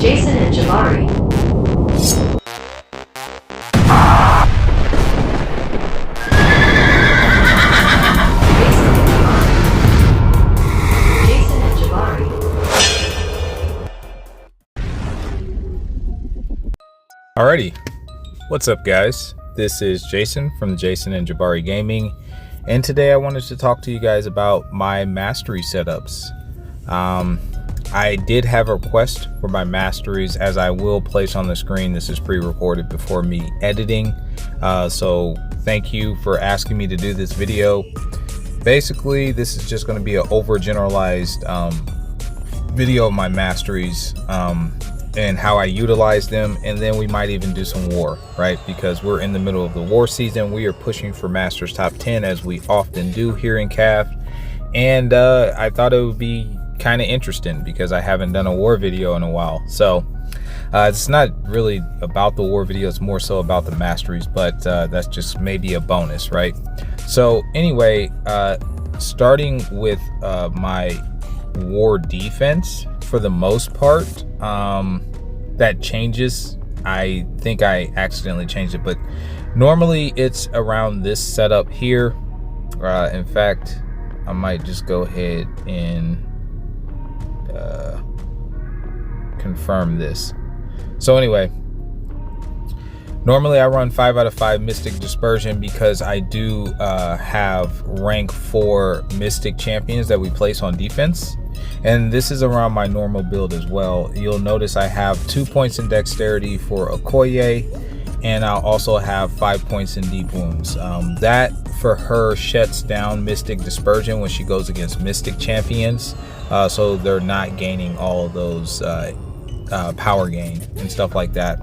Jason&Jabari. Alrighty, what's up guys? This is Jason from the Jason&Jabari Gaming, and today I wanted to talk to you guys about my mastery setups. I did have a request for my masteries, as I will place on the screen. This is pre-recorded before me editing, so thank you for asking me to do this video. Basically, this is just going to be an overgeneralized video of my masteries and how I utilize them, and then we might even do some war, right? Because we're in the middle of the war season. We are pushing for Masters Top 10, as we often do here in CAF, and I thought it would be kind of interesting because I haven't done a war video in a while. So it's not really about the war video, it's more so about the masteries, but that's just maybe a bonus, right? So anyway, starting with my war defense, for the most part, that changes. I think I accidentally changed it, but normally it's around this setup here. In fact, I might just go ahead and confirm this. So anyway, normally I run 5 out of 5 Mystic Dispersion because I do have rank 4 Mystic champions that we place on defense. And this is around my normal build as well. You'll notice I have 2 points in dexterity for Okoye, and I'll also have 5 points in deep wounds. That for her shuts down Mystic Dispersion when she goes against Mystic champions, so they're not gaining all of those power gain and stuff like that.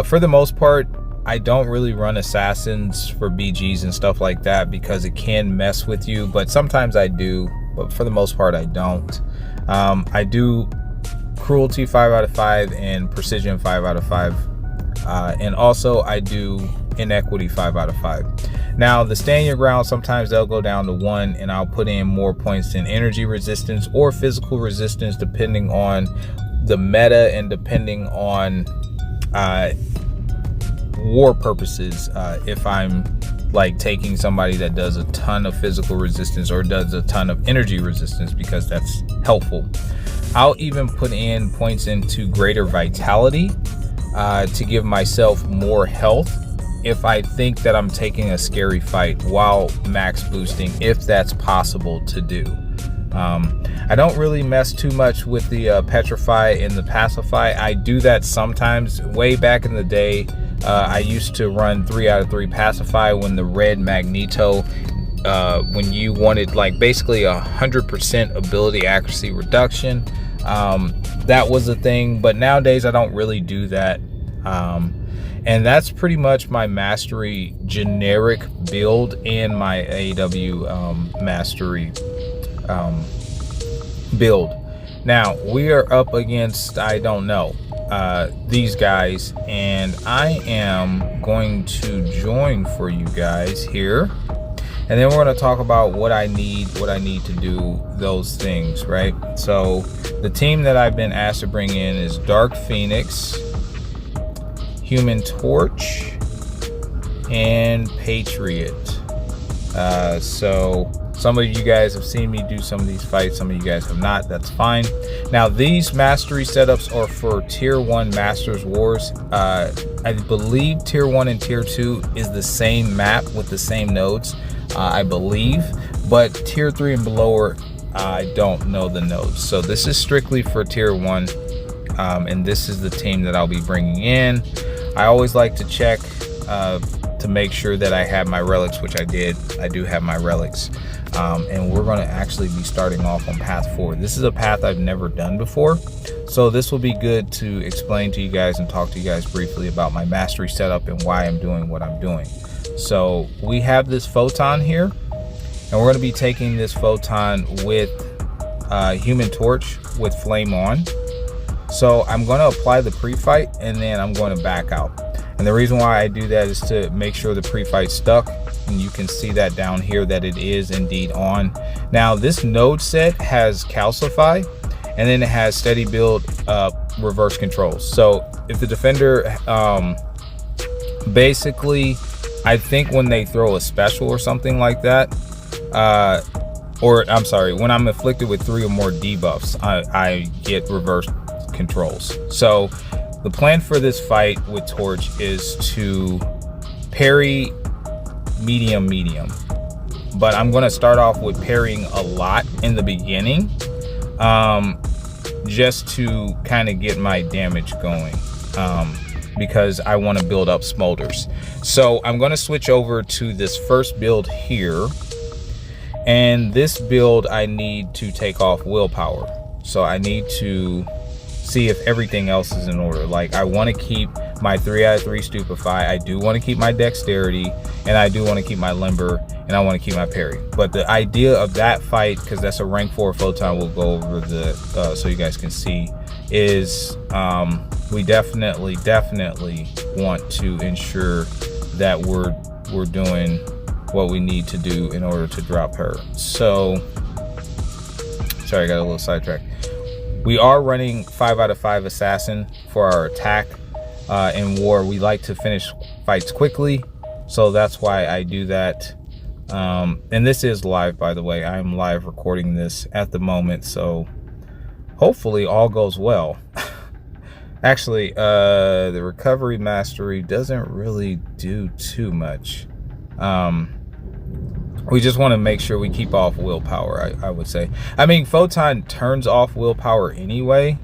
For the most part, I don't really run assassins for BGs and stuff like that because it can mess with you, but sometimes I do, but for the most part I don't. I do cruelty 5 out of 5 and precision 5 out of 5, and also I do inequity 5 out of 5. Now the stand your ground, sometimes they'll go down to 1, and I'll put in more points in energy resistance or physical resistance depending on the meta and depending on war purposes. If I'm like taking somebody that does a ton of physical resistance or does a ton of energy resistance, because that's helpful. I'll even put in points into greater vitality to give myself more health if I think that I'm taking a scary fight while max boosting, if that's possible to do. I don't really mess too much with the petrify and the pacify. I do that sometimes. Way back in the day, I used to run 3 out of 3 pacify when the red Magneto, when you wanted like basically 100% ability accuracy reduction, that was a thing. But nowadays I don't really do that, and that's pretty much my mastery generic build and my AW mastery build. Now we are up against, I don't know, these guys, and I am going to join for you guys here, and then we're going to talk about what I need to do those things, right? So the team that I've been asked to bring in is Dark Phoenix, Human Torch, and Patriot. So some of you guys have seen me do some of these fights, some of you guys have not. That's fine. Now these mastery setups are for tier 1 Masters Wars. I believe tier 1 and tier 2 is the same map with the same nodes, I believe, but tier 3 and below, I don't know the nodes. So this is strictly for tier 1, and this is the team that I'll be bringing in. I always like to check to make sure that I have my relics, which I did. I do have my relics. And we're going to actually be starting off on path 4. This is a path I've never done before, so this will be good to explain to you guys and talk to you guys briefly about my mastery setup and why I'm doing what I'm doing. So we have this Photon here, and we're going to be taking this Photon with Human Torch with Flame on. So I'm going to apply the pre-fight, and then I'm going to back out. And the reason why I do that is to make sure the pre-fight stuck, and you can see that down here that it is indeed on. Now this node set has Calcify, and then it has steady build, reverse controls. So if the defender, basically, I think when they throw a special or something like that, or I'm sorry, when I'm afflicted with 3 or more debuffs, I get reverse controls. So the plan for this fight with Torch is to parry medium, but I'm going to start off with parrying a lot in the beginning, just to kind of get my damage going, because I want to build up smolders. So I'm going to switch over to this first build here, and this build I need to take off willpower. So I need to see if everything else is in order. Like, I want to keep my 3 out of 3 stupefy, I do want to keep my dexterity, and I do want to keep my limber, and I want to keep my parry. But the idea of that fight, because that's a rank 4 Photon, we'll go over the so you guys can see, is we definitely want to ensure that we're doing what we need to do in order to drop her. So sorry, I got a little sidetracked. We are running 5 out of 5 assassin for our attack. In war, we like to finish fights quickly, so that's why I do that. And this is live, by the way. I'm live recording this at the moment, so hopefully all goes well. Actually, the recovery mastery doesn't really do too much. We just want to make sure we keep off willpower, I would say. I mean, Photon turns off willpower anyway,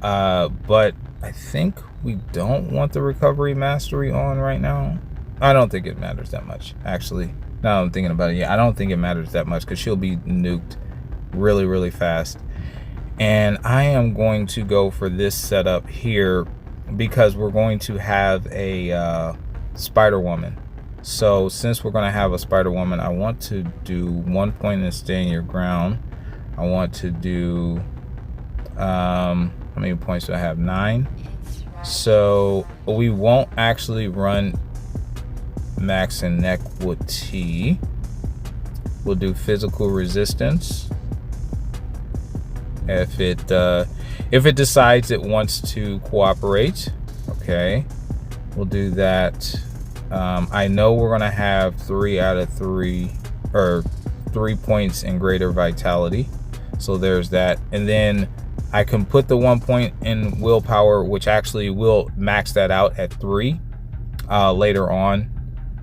but I think we don't want the recovery mastery on right now. I don't think it matters that much, actually. Now I'm thinking about it, yeah, I don't think it matters that much, because she'll be nuked really fast. And I am going to go for this setup here because we're going to have a Spider Woman. So since we're going to have a Spider Woman, I want to do 1 point and stand your ground. I want to do how many points do I have? 9. So we won't actually run max inequity. We'll do physical resistance. If it decides it wants to cooperate, okay, we'll do that. I know we're gonna have 3 out of 3 or 3 points in greater vitality, so there's that. And then I can put the 1 point in willpower, which actually will max that out at 3 later on,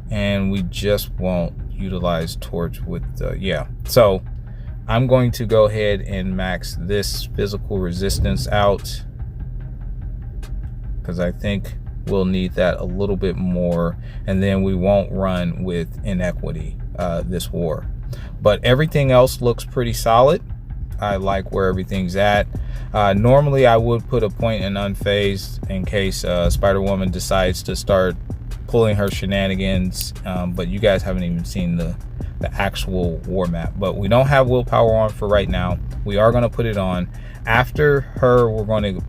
and we just won't utilize Torch with yeah. So I'm going to go ahead and max this physical resistance out, because I think we'll need that a little bit more, and then we won't run with inequity this war. But everything else looks pretty solid. I like where everything's at. Normally I would put a point in unfazed in case Spider Woman decides to start pulling her shenanigans, but you guys haven't even seen the actual war map. But we don't have willpower on for right now. We are going to put it on. After her, we're going to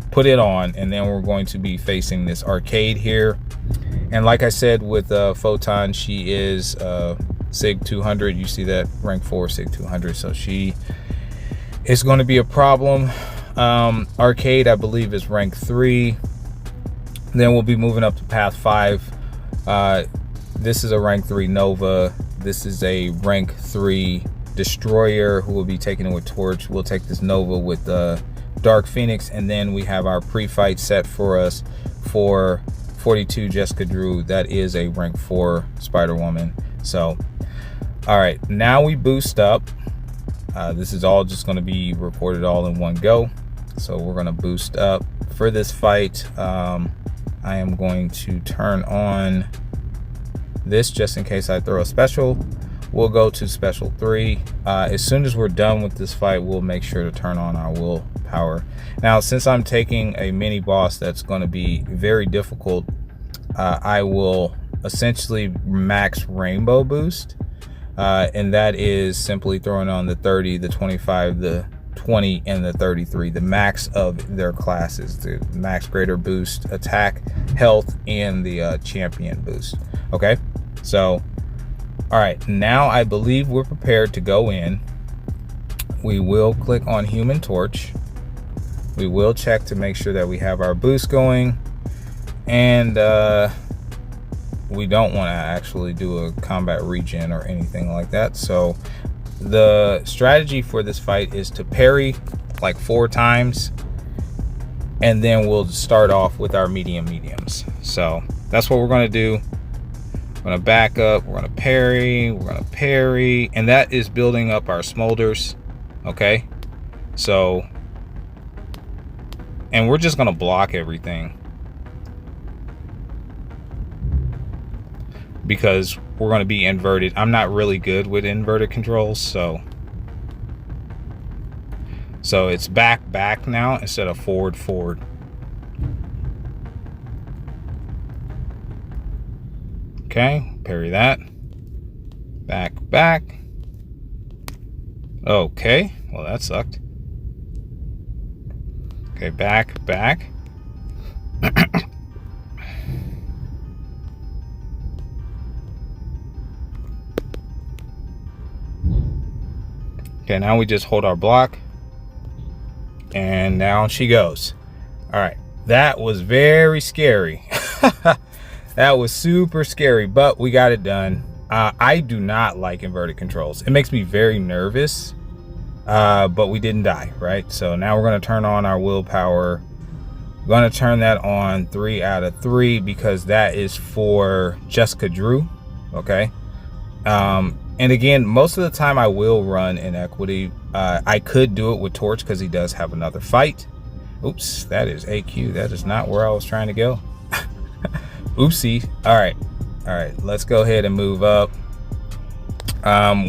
put it on, and then we're going to be facing this arcade here. And like I said with Photon, she is Sig 200. You see that, rank 4 Sig 200, so she is going to be a problem. Arcade, I believe, is rank 3. Then we'll be moving up to path 5. This is a rank 3 Nova. This is a rank 3 Destroyer who will be taking it with Torch. We'll take this Nova with Dark Phoenix, and then we have our pre-fight set for us for 42 Jessica Drew. That is a rank 4 Spider Woman. So all right, now we boost up. This is all just going to be recorded all in one go, so we're going to boost up for this fight. I am going to turn on this just in case I throw a special. We'll go to special 3. As soon as we're done with this fight, we'll make sure to turn on our willpower. Now, since I'm taking a mini boss that's going to be very difficult, I will essentially max rainbow boost, and that is simply throwing on the 30, the 25, the 20, and the 33, the max of their classes, the max greater boost, attack, health, and the champion boost. Okay, so all right, now I believe we're prepared to go in we will click on Human Torch. We will check to make sure that we have our boost going, and we don't want to actually do a combat regen or anything like that. So the strategy for this fight is to parry like 4 times, and then we'll start off with our mediums. So that's what we're going to do. We're going to back up, we're going to parry, and that is building up our smolders. Okay, so, and we're just going to block everything because we're going to be inverted. I'm not really good with inverted controls, so it's back now instead of forward. Okay, parry that. Back. Okay, well that sucked. Okay, back. Okay, now we just hold our block, and down she goes. All right, that was very scary. That was super scary, but we got it done. I do not like inverted controls. It makes me very nervous, but we didn't die, right? So now we're going to turn on our willpower. We're going to turn that on 3 out of 3 because that is for Jessica Drew, okay? And again, most of the time I will run inequity. I could do it with Torch because he does have another fight. Oops, that is AQ. That is not where I was trying to go. Oopsie. All right, let's go ahead and move up.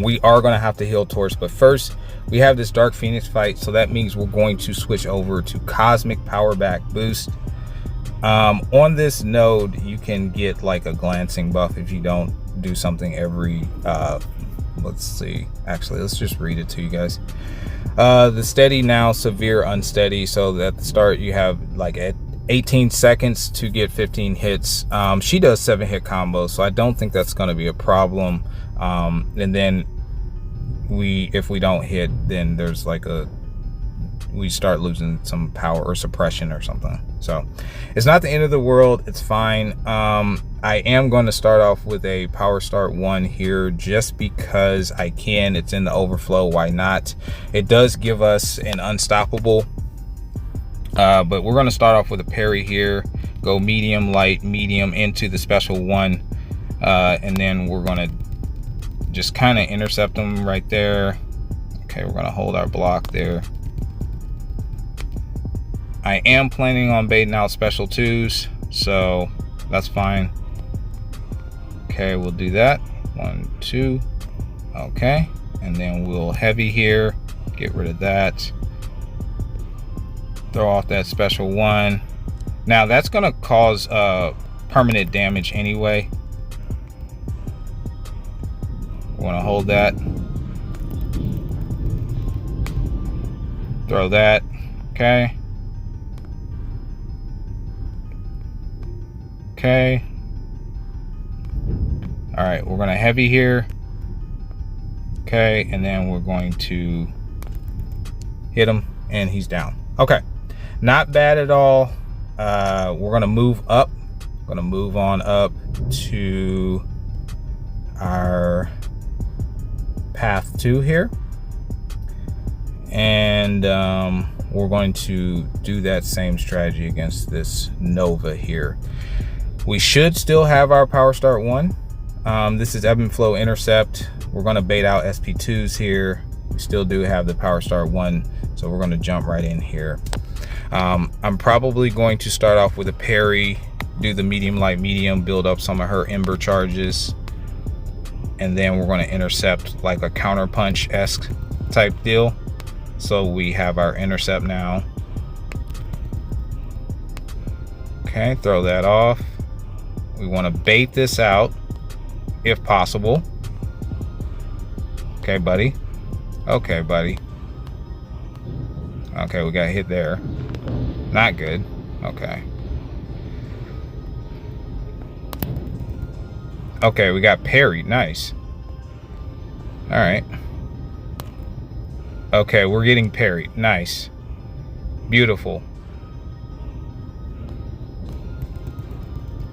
We are going to have to heal Torch, but first we have this Dark Phoenix fight, so that means we're going to switch over to Cosmic Power Back Boost. On this node, you can get like a glancing buff if you don't do something every let's see, actually let's just read it to you guys. The steady, now severe, unsteady. So at the start you have like at 18 seconds to get 15 hits. She does 7-hit combos, so I don't think that's going to be a problem. And then if we don't hit, then there's like we start losing some power or suppression or something. So it's not the end of the world, it's fine. I am going to start off with a power start 1 here just because I can. It's in the overflow, why not? It does give us an unstoppable, but we're going to start off with a parry here, go medium, light, medium into the special 1, and then we're going to just kind of intercept them right there. Okay, we're going to hold our block there. I am planning on baiting out special 2s, so that's fine. Okay, we'll do that. 1, 2. Okay, and then we'll heavy here, get rid of that, throw off that special 1. Now that's gonna cause permanent damage anyway. We want to hold that, throw that. Okay, all right, we're gonna heavy here. Okay, and then we're going to hit him and he's down. Okay, not bad at all. We're gonna move up, gonna move on up to our path 2 here, and we're going to do that same strategy against this Nova here. We should still have our power start 1. This is ebb and flow intercept. We're going to bait out SP2s here. We still do have the power start 1, so we're going to jump right in here. I'm probably going to start off with a parry, do the medium, light, medium, build up some of her ember charges, and then we're going to intercept like a counter punch-esque type deal. So we have our intercept now. Okay, throw that off. We want to bait this out if possible. Okay, buddy. Okay, buddy. Okay, we got hit there. Not good. Okay. Okay, we got parried. Nice. All right. Okay, we're getting parried. Nice. Beautiful.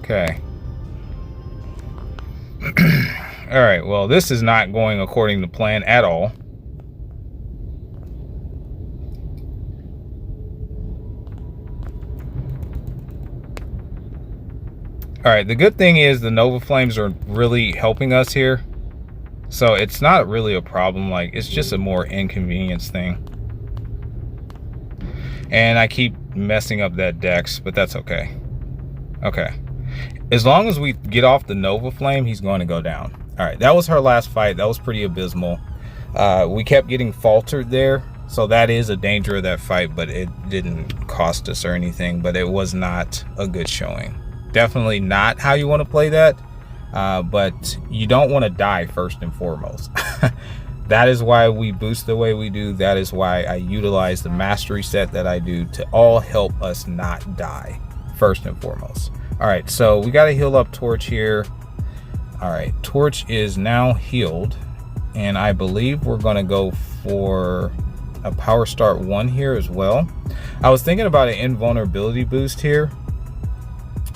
Okay. All right, well, this is not going according to plan at all. All right, the good thing is the Nova Flames are really helping us here. So it's not really a problem. Like, it's just a more inconvenience thing. And I keep messing up that dex, but that's okay. Okay. As long as we get off the Nova Flame, he's going to go down. All right, that was her last fight. That was pretty abysmal. We kept getting faltered there. So that is a danger of that fight, but it didn't cost us or anything. But it was not a good showing. Definitely not how you want to play that, but you don't want to die first and foremost. That is why we boost the way we do. That is why I utilize the mastery set that I do to all help us not die first and foremost. All right, so we got to heal up Torch here. All right, Torch is now healed, and I believe we're going to go for a power start 1 here as well. I was thinking about an invulnerability boost here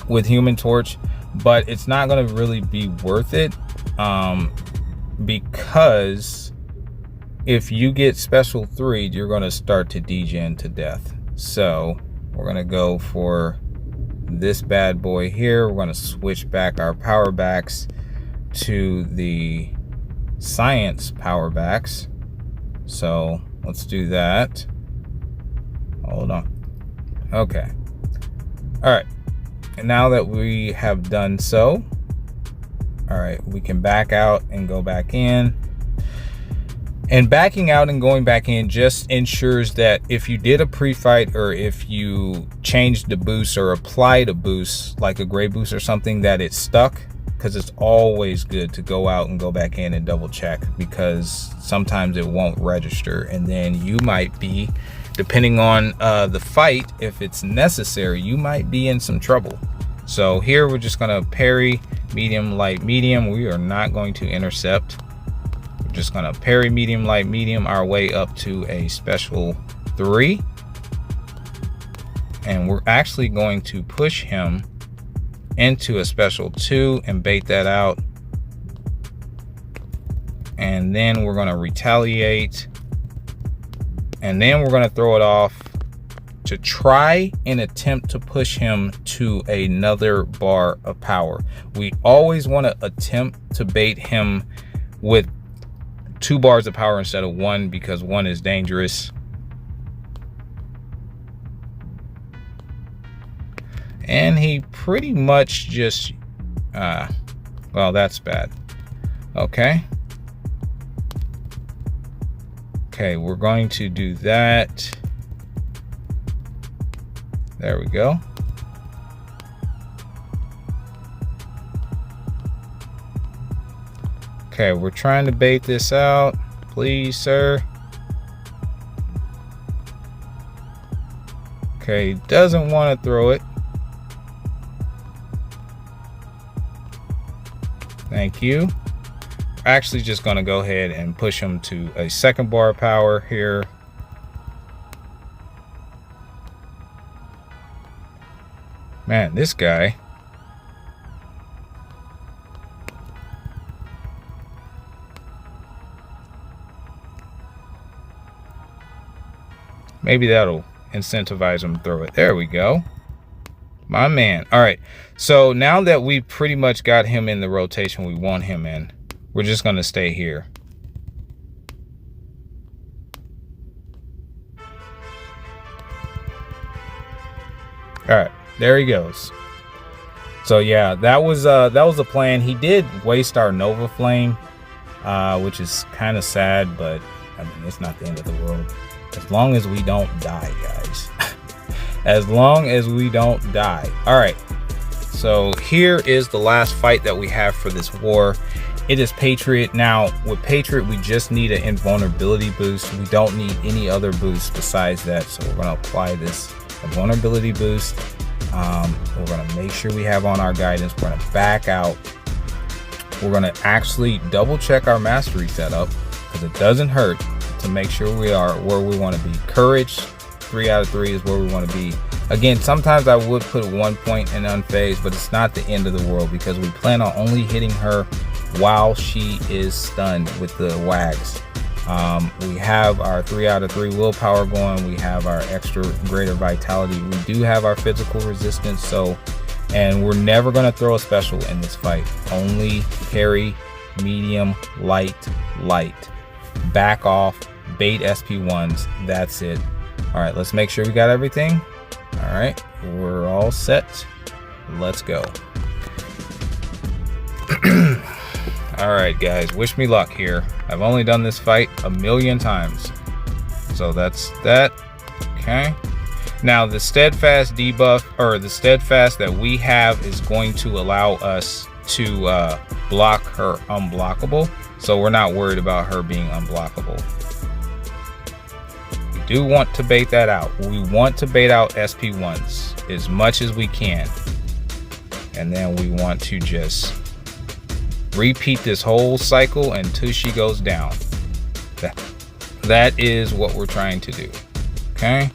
with Human Torch, but it's not going to really be worth it, because if you get special 3, you're going to start to degen to death. So we're going to go for this bad boy here. We're going to switch back our power backs to the science power backs. So let's do that. Hold on. Okay. All right. And now that we have done so, all right, we can back out and go back in. And backing out and going back in just ensures that if you did a pre-fight, or if you changed the boost or applied a boost, like a gray boost or something, that it's stuck, because it's always good to go out and go back in and double check, because sometimes it won't register, and then you might be, depending on the fight, if it's necessary, you might be in some trouble. So here we're just going to parry, medium, light, medium. We are not going to intercept. We're just going to parry, medium, light, medium our way up to a special 3. And we're actually going to push him into a special 2 and bait that out. And then we're going to retaliate. And then we're going to throw it off to try and attempt to push him to another bar of power. We always want to attempt to bait him with 2 bars of power instead of 1, because 1 is dangerous. And he pretty much just, well, that's bad. Okay. Okay, we're going to do that. There we go. Okay, we're trying to bait this out. Please, sir. Okay, doesn't want to throw it. Thank you. Actually just going to go ahead and push him to a 2nd bar of power here. Man, this guy. Maybe that'll incentivize him to throw it. There we go. My man. All right. So now that we pretty much got him in the rotation we want him in, we're just going to stay here. All right. There he goes. So yeah, that was the plan. He did waste our Nova Flame, which is kind of sad, but I mean, it's not the end of the world. As long as we don't die, guys. As long as we don't die. All right. So here is the last fight that we have for this war. It is Patriot. Now, with Patriot, we just need an invulnerability boost. We don't need any other boost besides that. So we're going to apply this invulnerability boost. We're going to make sure we have on our guidance. We're going to back out. We're going to actually double check our mastery setup, because it doesn't hurt. to make sure we are where we want to be. Courage, 3 out of 3 is where we want to be. Again, sometimes I would put 1 point in unfazed, but it's not the end of the world because we plan on only hitting her while she is stunned with the wags. We have our 3 out of 3 willpower going. We have our extra greater vitality. We do have our physical resistance. And we're never going to throw a special in this fight. Only parry, medium, light. Back off, bait SP1s. That's it. All right, let's make sure we got everything. All right, we're all set. Let's go. All right, guys, wish me luck here. I've only done this fight 1,000,000 times. So that's that. Okay. Now the steadfast debuff, or the steadfast that we have, is going to allow us to block her unblockable. So we're not worried about her being unblockable. We do want to bait that out. We want to bait out SP1s as much as we can. And then we want to just repeat this whole cycle until she goes down. That is what we're trying to do. Okay.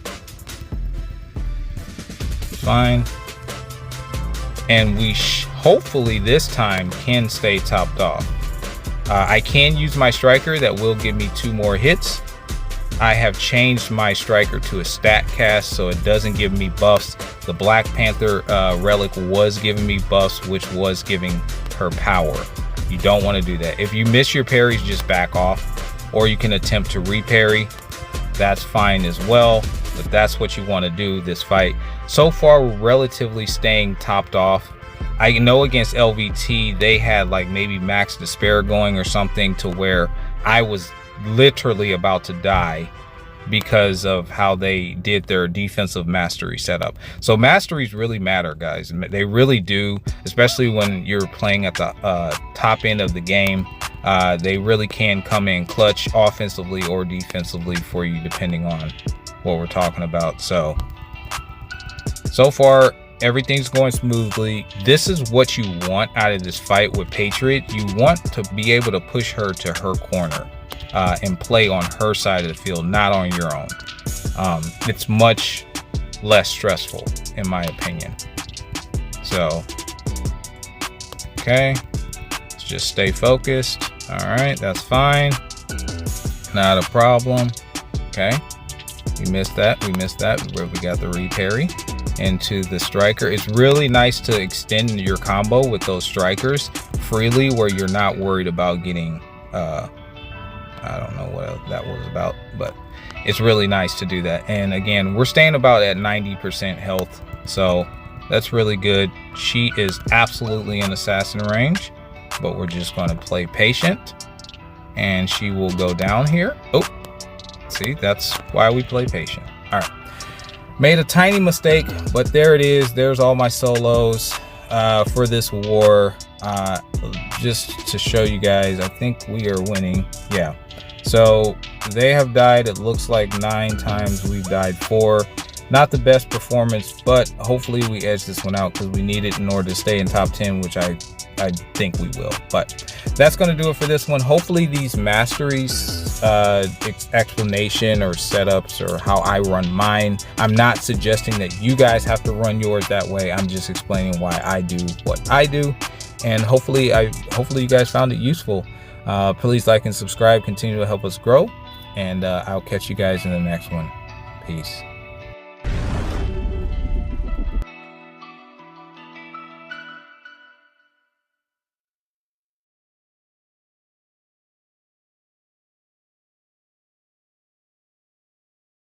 Fine. And we hopefully this time can stay topped off. I can use my striker that will give me 2 more hits. I have changed my striker to a stat cast so it doesn't give me buffs. The Black Panther relic was giving me buffs, which was giving her power. You don't want to do that. If you miss your parries, just back off, or you can attempt to reparry. That's fine as well, but that's what you want to do this fight. So far, we're relatively staying topped off. I know against LVT, they had like maybe max despair going or something to where I was literally about to die because of how they did their defensive mastery setup. So masteries really matter, guys. They really do, especially when you're playing at the top end of the game. They really can come in clutch offensively or defensively for you, depending on what we're talking about. So far, everything's going smoothly. This is what you want out of this fight with Patriot. You want to be able to push her to her corner and play on her side of the field, not on your own. It's much less stressful, in my opinion. So, okay, let's just stay focused. All right, that's fine. Not a problem. Okay, we missed that. We got the reparry into the striker. It's really nice to extend your combo with those strikers freely, where you're not worried about getting I don't know what that was about, but it's really nice to do that. And again, we're staying about at 90% health, so that's really good. She is absolutely in assassin range, but we're just going to play patient, and she will go down here. Oh, see, that's why we play patient. All right, made a tiny mistake, but there it is. There's all my solos for this war. Just to show you guys, I think we are winning. Yeah, so they have died, it looks like 9 times. We've died 4. Not the best performance, but hopefully we edge this one out because we need it in order to stay in top 10, which I think we will. But that's going to do it for this one. Hopefully these masteries explanation or setups, or how I run mine, I'm not suggesting that you guys have to run yours that way. I'm just explaining why I do what I do, and hopefully you guys found it useful. Please like and subscribe, continue to help us grow, and I'll catch you guys in the next one. Peace.